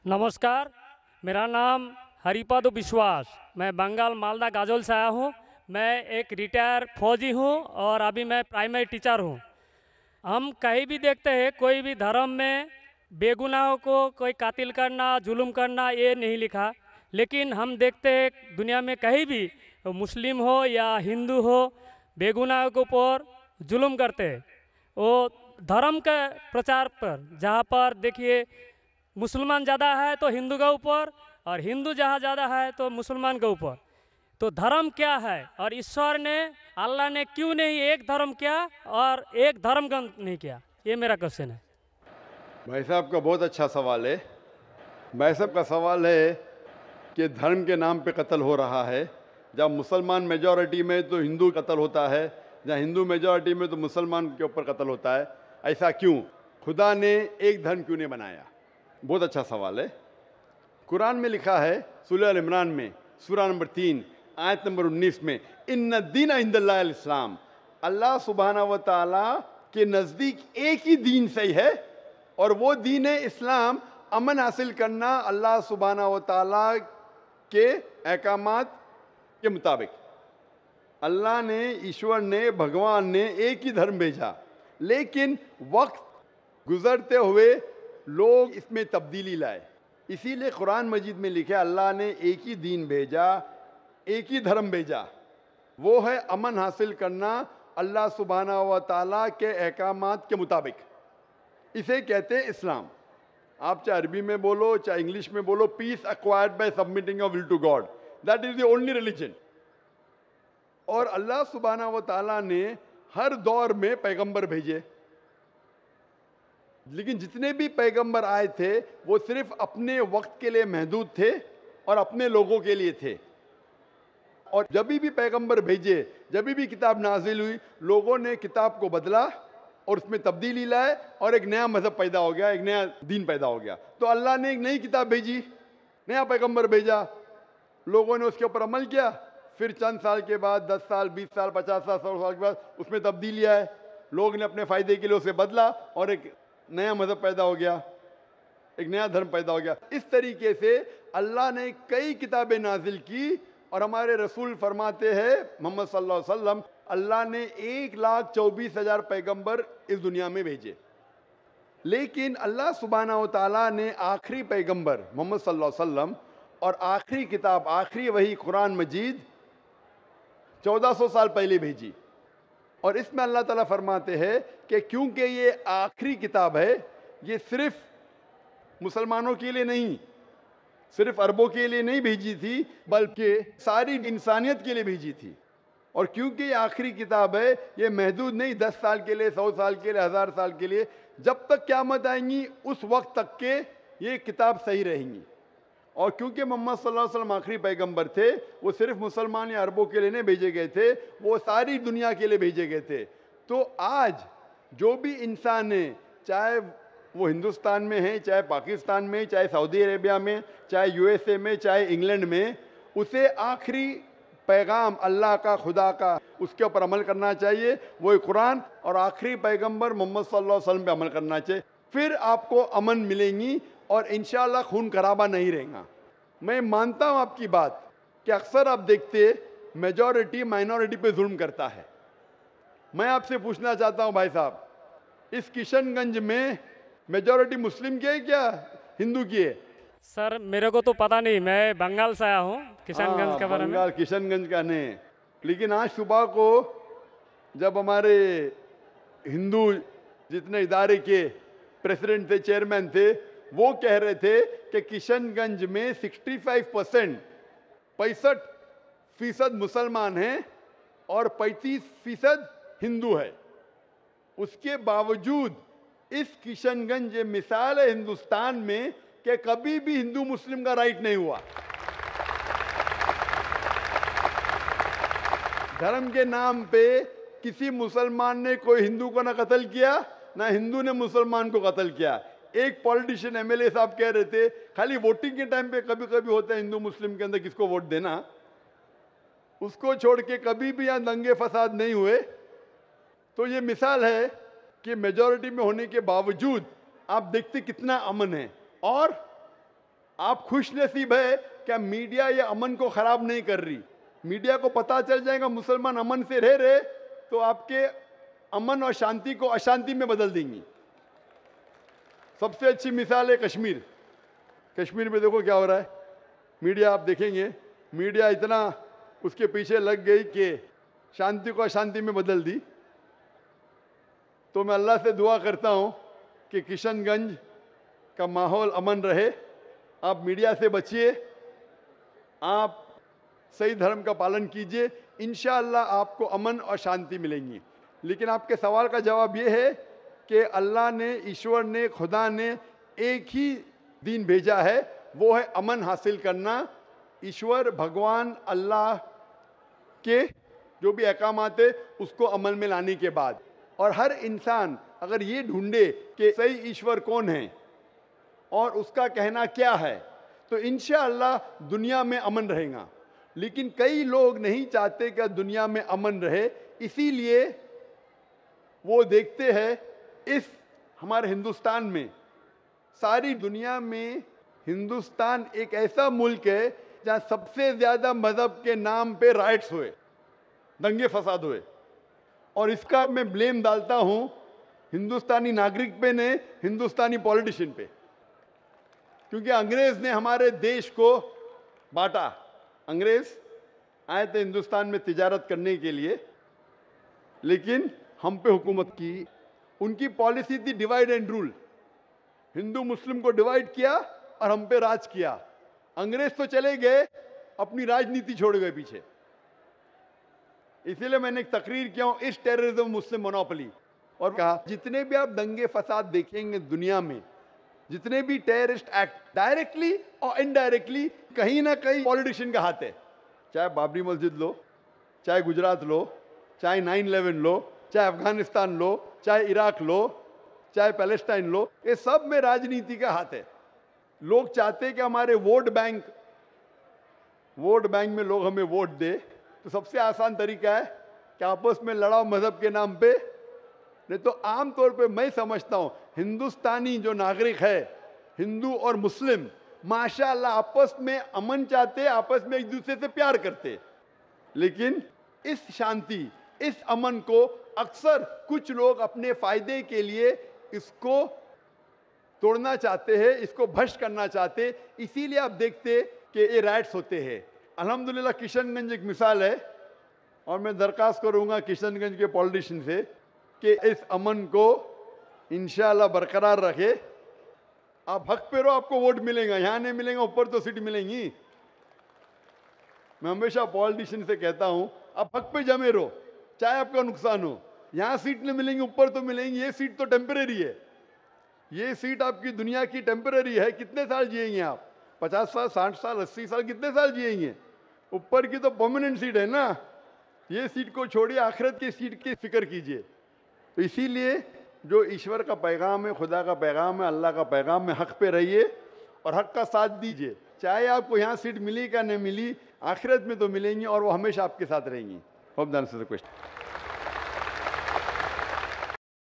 नमस्कार, मेरा नाम हरिपद विश्वास। मैं बंगाल मालदा गाजोल से आया हूँ। मैं एक रिटायर फौजी हूँ और अभी मैं प्राइमरी टीचर हूँ। हम कहीं भी देखते हैं कोई भी धर्म में बेगुनाहों को कोई कातिल करना, जुल्म करना ये नहीं लिखा। लेकिन हम देखते हैं दुनिया में कहीं भी मुस्लिम हो या हिंदू हो, बेगुनाहों के ऊपर जुल्म करते हैं। वो धर्म के प्रचार पर, जहाँ पर देखिए मुसलमान ज़्यादा है तो हिंदू के ऊपर, और हिंदू जहाँ ज़्यादा है तो मुसलमान के ऊपर। तो धर्म क्या है और ईश्वर ने, अल्लाह ने क्यों नहीं एक धर्म किया और एक धर्म का नहीं किया? ये मेरा क्वेश्चन है। भाई साहब का बहुत अच्छा सवाल है। भाई साहब का सवाल है कि धर्म के नाम पे कत्ल हो रहा है। जब मुसलमान मेजॉरिटी में तो हिंदू कत्ल होता है, जहाँ हिंदू मेजॉरिटी में तो मुसलमान के ऊपर कत्ल होता है। ऐसा क्यों? खुदा ने एक धर्म क्यों नहीं बनाया? बहुत अच्छा सवाल है। कुरान में लिखा है सूरह अल इमरान में सूरा नंबर 3 आयत नंबर 19 में, इन्ना दीन इंदल्लाहिल इस्लाम, अल्लाह सुब्हानहू व तआला के नज़दीक एक ही दीन सही है और वो दीन है इस्लाम। अमन हासिल करना अल्लाह सुब्हानहू व तआला के अहकामात के मुताबिक। अल्लाह ने, ईश्वर ने, भगवान ने एक ही धर्म भेजा, लेकिन वक्त गुजरते हुए लोग इसमें तब्दीली लाए। इसीलिए कुरान मजीद में लिखा अल्लाह ने एक ही दीन भेजा, एक ही धर्म भेजा, वो है अमन हासिल करना अल्लाह सुब्हानहू व तआला के अहकामात के मुताबिक। इसे कहते हैं इस्लाम। आप चाहे अरबी में बोलो चाहे इंग्लिश में बोलो, peace acquired by submitting your will to God, that is the only religion. और अल्लाह सुब्हानहू व तआला ने हर दौर में पैगंबर भेजे, लेकिन जितने भी पैगंबर आए थे वो सिर्फ अपने वक्त के लिए महदूद थे और अपने लोगों के लिए थे। और जब भी पैगंबर भेजे, जब भी किताब नाजिल हुई, लोगों ने किताब को बदला और उसमें तब्दीली लाए और एक नया मजहब पैदा हो गया, एक नया दीन पैदा हो गया। तो अल्लाह ने एक नई किताब भेजी, नया पैगंबर भेजा, लोगों ने उसके ऊपर अमल किया। फिर चंद साल के बाद, 10 साल, 20 साल, 50 साल, 100 साल के बाद उसमें तब्दीली आए, लोग ने अपने फायदे के लिए उसे बदला और एक नया मजहब पैदा हो गया, एक नया धर्म पैदा हो गया। इस तरीके से अल्लाह ने कई किताबें नाजिल की और हमारे रसूल फरमाते हैं मोहम्मद सल्लल्लाहु अलैहि वसल्लम, अल्लाह ने 1,24,000 पैगंबर इस दुनिया में भेजे। लेकिन अल्लाह सुब्हानहू व तआला ने आखिरी पैगंबर मोहम्मद सल्लल्लाहु अलैहि वसल्लम और आखिरी किताब, आखिरी वही कुरान मजीद 1400 साल पहले भेजी। और इसमें अल्लाह ताला फरमाते हैं कि क्योंकि ये आखिरी किताब है, ये सिर्फ मुसलमानों के लिए नहीं, सिर्फ अरबों के लिए नहीं भेजी थी, बल्कि सारी इंसानियत के लिए भेजी थी। और क्योंकि ये आखिरी किताब है, ये महदूद नहीं 10 साल के लिए, 100 साल के लिए, 1000 साल के लिए, जब तक क़यामत आएंगी उस वक्त तक के ये किताब सही रहेंगी। और क्योंकि मोहम्मद सल्लल्लाहु अलैहि वसल्लम आखिरी पैगंबर थे, वो सिर्फ मुसलमान या अरबों के लिए नहीं भेजे गए थे, वो सारी दुनिया के लिए भेजे गए थे। तो आज जो भी इंसान है, चाहे वो हिंदुस्तान में है, चाहे पाकिस्तान में, चाहे सऊदी अरेबिया में, चाहे यूएसए में, चाहे इंग्लैंड में, उसे आखिरी पैगाम अल्लाह का, खुदा का, उसके ऊपर अमल करना चाहिए। वो कुरान और आखिरी पैगंबर मोहम्मद सल्लल्लाहु अलैहि वसल्लम पे अमल करना चाहिए। फिर आपको अमन मिलेंगी और इंशाअल्लाह खून खराबा नहीं रहेगा। मैं मानता हूँ आपकी बात कि अक्सर आप देखते मेजॉरिटी माइनॉरिटी पे जुल्म करता है। मैं आपसे पूछना चाहता हूँ भाई साहब, इस किशनगंज में मेजॉरिटी मुस्लिम की है क्या हिंदू की है? सर मेरे को तो पता नहीं, मैं बंगाल से आया हूँ, किशनगंज के बारे में। बंगाल किशनगंज का नहीं, लेकिन आज सुबह को जब हमारे हिंदू जितने इदारे के प्रेसिडेंट थे, चेयरमैन थे, वो कह रहे थे कि किशनगंज में 65% मुसलमान हैं और 35% हिंदू है। उसके बावजूद इस किशनगंज मिसाल है हिंदुस्तान में कि कभी भी हिंदू मुस्लिम का राइट नहीं हुआ। धर्म के नाम पे किसी मुसलमान ने कोई हिंदू को ना कत्ल किया, ना हिंदू ने मुसलमान को कत्ल किया। एक पॉलिटिशियन एमएलए साहब कह रहे थे खाली वोटिंग के टाइम पे कभी कभी होता है हिंदू मुस्लिम के अंदर किसको वोट देना, उसको छोड़ के कभी भी यहाँ दंगे फसाद नहीं हुए। तो ये मिसाल है कि मेजॉरिटी में होने के बावजूद आप देखते कितना अमन है। और आप खुश नसीब है क्या मीडिया ये अमन को खराब नहीं कर रही। मीडिया को पता चल जाएगा मुसलमान अमन से रह रहे तो आपके अमन और शांति को अशांति में बदल देंगी। सबसे अच्छी मिसाल है कश्मीर। कश्मीर में देखो क्या हो रहा है। मीडिया आप देखेंगे, मीडिया इतना उसके पीछे लग गई कि शांति को अशांति में बदल दी। तो मैं अल्लाह से दुआ करता हूँ कि किशनगंज का माहौल अमन रहे। आप मीडिया से बचिए, आप सही धर्म का पालन कीजिए, इंशाअल्लाह आपको अमन और शांति मिलेंगी। लेकिन आपके सवाल का जवाब ये है कि अल्लाह ने, ईश्वर ने, खुदा ने एक ही दीन भेजा है, वो है अमन हासिल करना। ईश्वर भगवान अल्लाह के जो भी अहकामात है उसको अमल में लाने के बाद, और हर इंसान अगर ये ढूंढे कि सही ईश्वर कौन है और उसका कहना क्या है तो इंशाअल्लाह दुनिया में अमन रहेगा। लेकिन कई लोग नहीं चाहते कि दुनिया में अमन रहे, इसीलिए वो देखते हैं इस हमारे हिंदुस्तान में, सारी दुनिया में हिंदुस्तान एक ऐसा मुल्क है जहाँ सबसे ज़्यादा मज़हब के नाम पे राइट्स हुए, दंगे फसाद हुए। और इसका मैं ब्लेम डालता हूँ हिंदुस्तानी नागरिक पे ने, हिंदुस्तानी पॉलिटिशियन पे, क्योंकि अंग्रेज़ ने हमारे देश को बांटा। अंग्रेज़ आए थे हिंदुस्तान में तिजारत करने के लिए, लेकिन हम पे हुकूमत की। उनकी पॉलिसी थी डिवाइड एंड रूल, हिंदू मुस्लिम को डिवाइड किया और हम पे राज किया। अंग्रेज तो चले गए, अपनी राजनीति छोड़ गए पीछे। इसीलिए मैंने एक तकरीर किया हूं, इस टेररिज्म मुस्लिम मोनोपोली, और कहा जितने भी आप दंगे फसाद देखेंगे दुनिया में, जितने भी टेररिस्ट एक्ट डायरेक्टली और इनडायरेक्टली कहीं ना कहीं पॉलिटिशियन का हाथ है। चाहे बाबरी मस्जिद लो, चाहे गुजरात लो, चाहे 9/11 लो, चाहे अफगानिस्तान लो, चाहे इराक लो, चाहे पैलेस्टाइन लो, ये सब में राजनीति का हाथ है। लोग चाहते हैं कि हमारे वोट बैंक में लोग हमें वोट दे, तो सबसे आसान तरीका है कि आपस में लड़ाओ मजहब के नाम पे। नहीं तो आम तौर पे मैं समझता हूँ हिंदुस्तानी जो नागरिक है, हिंदू और मुस्लिम, माशाअल्लाह आपस में अमन चाहते, आपस में एक दूसरे से प्यार करते। लेकिन इस शांति, इस अमन को अक्सर कुछ लोग अपने फायदे के लिए इसको तोड़ना चाहते हैं, इसको भ्रष्ट करना चाहते। इसीलिए आप देखते कि ये राइट्स होते हैं। अल्हम्दुलिल्लाह किशनगंज एक मिसाल है, और मैं दरख्वास्त करूंगा किशनगंज के पॉलिटिशियन से कि इस अमन को इंशाअल्लाह बरकरार रखे। आप हक पे रहो, आपको वोट मिलेगा, यहाँ नहीं मिलेगा, ऊपर तो सीट मिलेंगी। मैं हमेशा पॉलिटिशियन से कहता हूँ आप हक पे जमे रहो, चाहे आपका नुकसान हो। यहाँ सीट नहीं मिलेंगी, ऊपर तो मिलेंगी। ये सीट तो टेम्परेरी है, ये सीट आपकी दुनिया की टेम्परेरी है। कितने साल जिएंगे आप? 50 साल, 60 साल, 80 साल, कितने साल जिएंगे? ऊपर की तो परमानेंट सीट है ना। ये सीट को छोड़िए, आखिरत की सीट की फिक्र कीजिए। तो इसीलिए जो ईश्वर का पैगाम है, खुदा का पैगाम है, अल्लाह का पैगाम है, हक पे रहिए और हक का साथ दीजिए। चाहे आपको यहाँ सीट मिली क्या नहीं मिली, आखिरत में तो मिलेंगी और वो हमेशा आपके साथ रहेंगी। Hope that answers the question.